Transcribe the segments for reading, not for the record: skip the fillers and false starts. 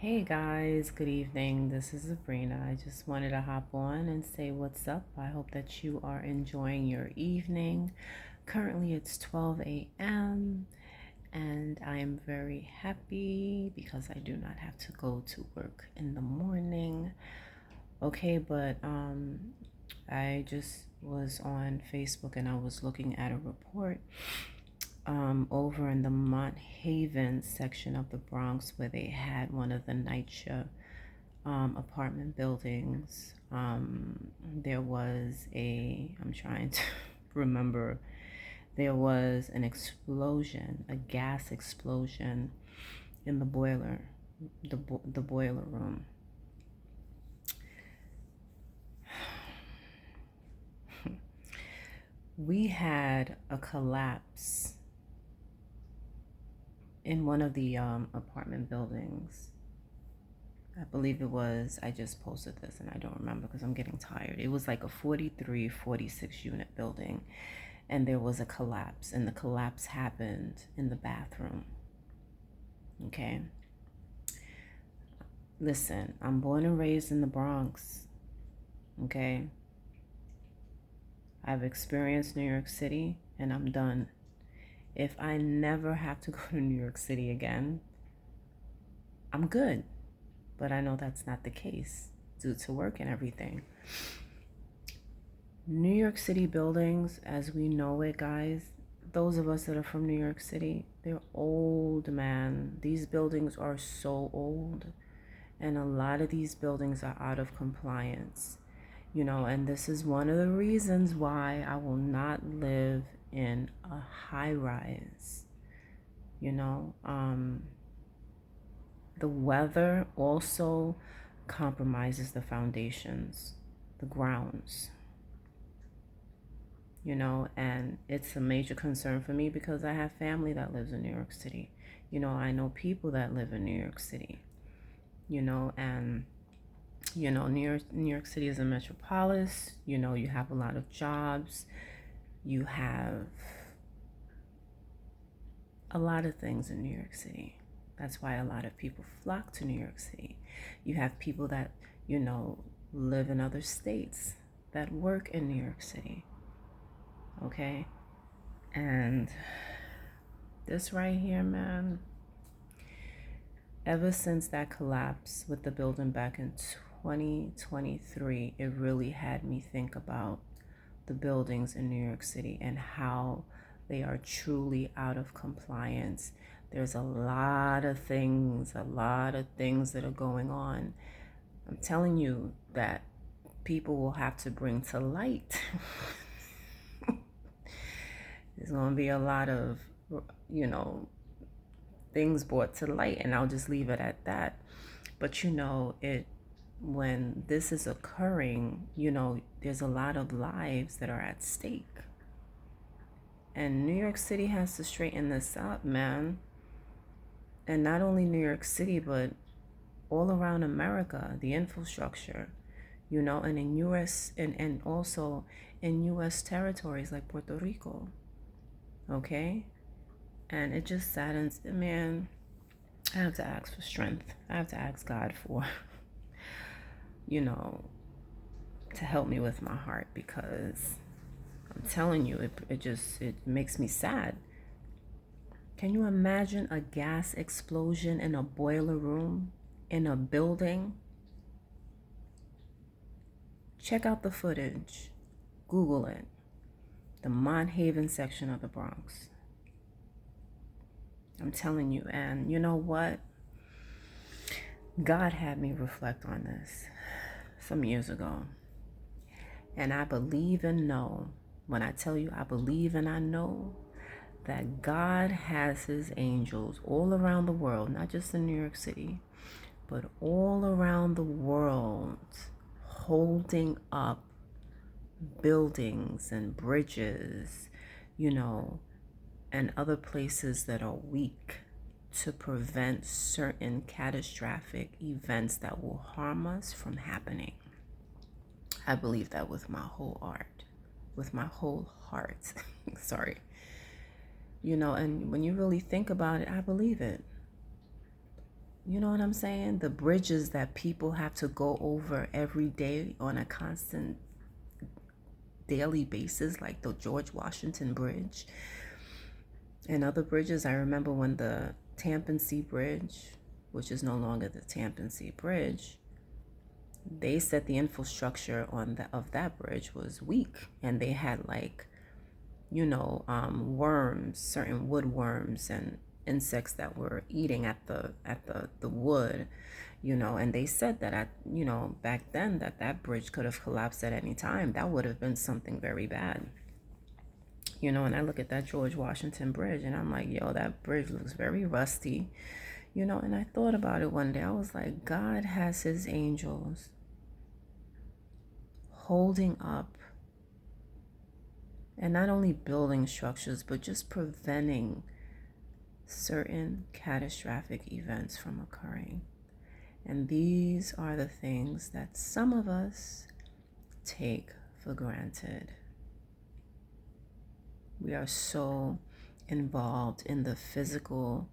Hey guys, good evening. This is Sabrina. I just wanted to hop on and say what's up. I hope that you are enjoying your evening. Currently, it's 12 a.m. and I am very happy because I do not have to go to work in the morning. Okay, but I just was on Facebook and I was looking at a report over in the Mont Haven section of the Bronx where they had one of the NYCHA apartment buildings. There was I'm trying to remember, there was an explosion, a gas explosion in the boiler, the boiler room. We had a collapse in one of the apartment buildings. I believe it was, I just posted this and I don't remember because I'm getting tired. It was like a 43, 46 unit building, and there was a collapse, and the collapse happened in the bathroom. Okay. Listen, I'm born and raised in the Bronx. Okay. I've experienced New York City and I'm done. If I never have to go to New York City again, I'm good. But I know that's not the case due to work and everything. New York City buildings, as we know it, guys, those of us that are from New York City, they're old, man. These buildings are so old. And a lot of these buildings are out of compliance, and this is one of the reasons why I will not live in a high rise. The weather also compromises the foundations, the grounds, and it's a major concern for me because I have family that lives in New York City. I know people that live in New York City, and New York City is a metropolis. You have a lot of jobs. You have a lot of things in New York City. That's why a lot of people flock to New York City. You have people that, live in other states that work in New York City. Okay? And this right here, man, ever since that collapse with the building back in 2023, it really had me think about the buildings in New York City and how they are truly out of compliance. There's a lot of things that are going on. I'm telling you that people will have to bring to light. There's going to be a lot of, things brought to light, and I'll just leave it at that. But when this is occurring, there's a lot of lives that are at stake. And New York City has to straighten this up, man. And not only New York City, but all around America, the infrastructure, and in US and also in US territories like Puerto Rico. Okay? And it just saddens, man. I have to ask for strength. I have to ask God for, to help me with my heart, because I'm telling you, it makes me sad. Can you imagine a gas explosion in a boiler room in a building? Check out the footage. Google it. The Mont Haven section of the Bronx. I'm telling you, and you know what? God had me reflect on this some years ago. And I believe and know, when I tell you I believe and I know, that God has his angels all around the world, not just in New York City, but all around the world, holding up buildings and bridges, and other places that are weak, to prevent certain catastrophic events that will harm us from happening. I believe that with my whole heart. Sorry. And when you really think about it, I believe it. You know what I'm saying? The bridges that people have to go over every day on a constant daily basis, like the George Washington Bridge and other bridges. I remember when the Tampan Sea Bridge, which is no longer the Tampan Sea Bridge, they said the infrastructure of that bridge was weak, and they had like, worms, certain wood worms and insects that were eating at the wood, and they said that back then that bridge could have collapsed at any time. That would have been something very bad. And I look at that George Washington Bridge and I'm like, yo, that bridge looks very rusty, and I thought about it one day. I was like, God has his angels holding up and not only building structures, but just preventing certain catastrophic events from occurring. And these are the things that some of us take for granted. We are so involved in the physical,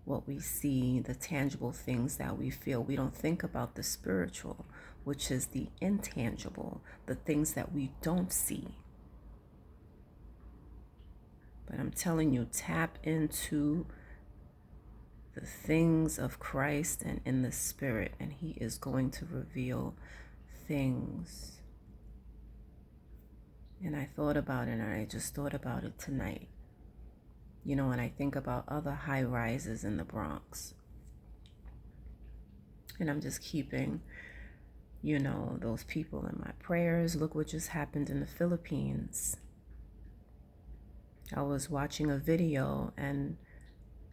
what we see, the tangible things that we feel. We don't think about the spiritual, which is the intangible, the things that we don't see. But I'm telling you, tap into the things of Christ and in the Spirit, and He is going to reveal things. And I thought about it, and I just thought about it tonight. And I think about other high rises in the Bronx. And I'm just keeping, those people in my prayers. Look what just happened in the Philippines. I was watching a video, and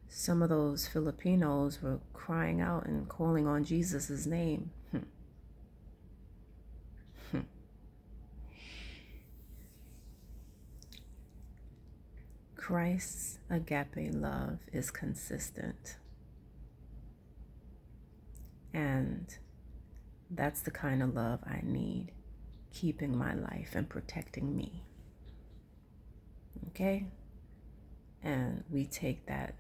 some of those Filipinos were crying out and calling on Jesus' name. Christ's agape love is consistent. And that's the kind of love I need, keeping my life and protecting me. Okay? And we take that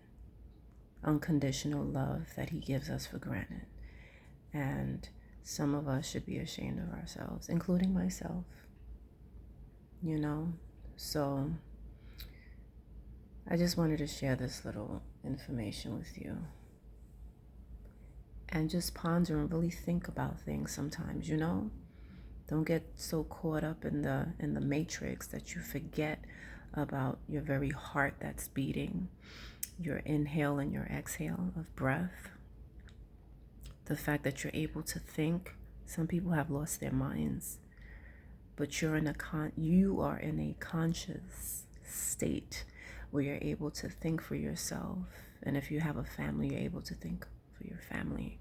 unconditional love that He gives us for granted. And some of us should be ashamed of ourselves, including myself. So I just wanted to share this little information with you. And just ponder and really think about things sometimes, Don't get so caught up in the matrix that you forget about your very heart that's beating, your inhale and your exhale of breath. The fact that you're able to think. Some people have lost their minds, but you are in a conscious state where you're able to think for yourself. And if you have a family, you're able to think for your family.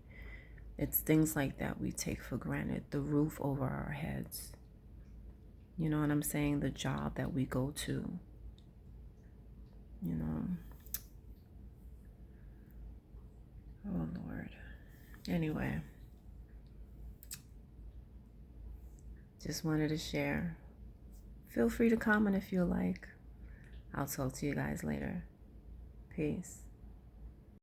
It's things like that we take for granted. The roof over our heads. You know what I'm saying? The job that we go to. Oh, Lord. Anyway. Just wanted to share. Feel free to comment if you like. I'll talk to you guys later. Peace.